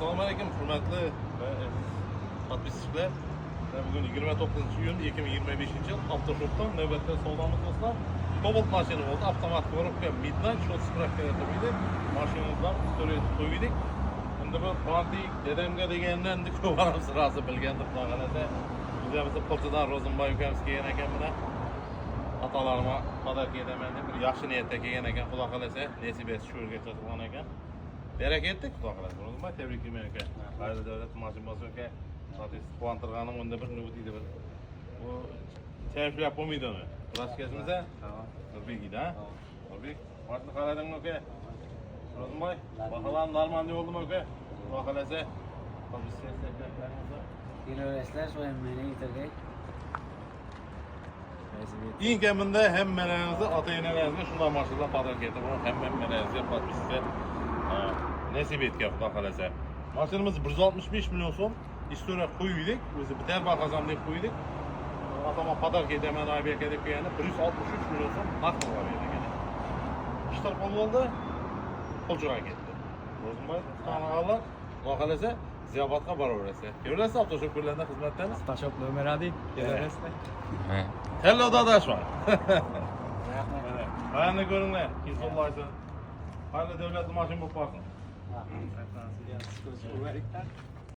Assalomu alaykum, hurmatli подписчиклар. Bugun 29-iyun 2025-yil Avtoshopdan navbatdagi savdomiz do'stlar. Cobalt mashina bo'ldi, avtomat коробка Midnight shot spravka edi. Mashinamizdan story qo'ydik. Endi bu Bantik dedamga degandan ko'p ham sirasi bilgandik qolganida. Bizimizda Polchadan Rozenbay ukamiz kelgan ekan buni. Atalarıma qadar kedaman deb bir yaxshi niyatda kelgan ekan, xudo xolasa, nasib etsa shu yerga chiqgan ekan. Beraka etdik, xudo xolasa. Rozenbay tabriklayman aka. Xayr davlat mashin bo'lsin aka. Zaten quvontirganim unda bir navbatda bir. Bu tayyorlab bo'lmaydi uni. Raskazimizda? Tamam. Nurbekida. Nurbek, vaqtni qaradingmi aka? Rozenbay, baholar normal bo'ldimi aka? Xudo xolasa. Kilometrler so'yam meni yitirgay. Eng kamida hammalaringizni ota-onalaringizga shunday mashinalar pazarga ketib, hammalaringizga podpisga nasib etgan xudo xolasa. Mashinamiz 165 million so'm. Istoriya qo'ydik, o'zi bitar bahazam deb qo'ydik. Atama pazarga ketaman aka deb kelganda 163 million so'm naqd qilib bergan. Ishlar bo'ldi, qo'lchiga ketdi. Rozenbay qanaqalar? Xudo xolasa ziyofatga boraverasiz. Ko'rasiz avtoshoplardan xizmatdamiz. Avtoshop nomer 1 kelarasizlar. Hello dadaşman. Hayırlı görünler. Kimse olaysa. Hayırlı devletli maşın bu parkın. Ha.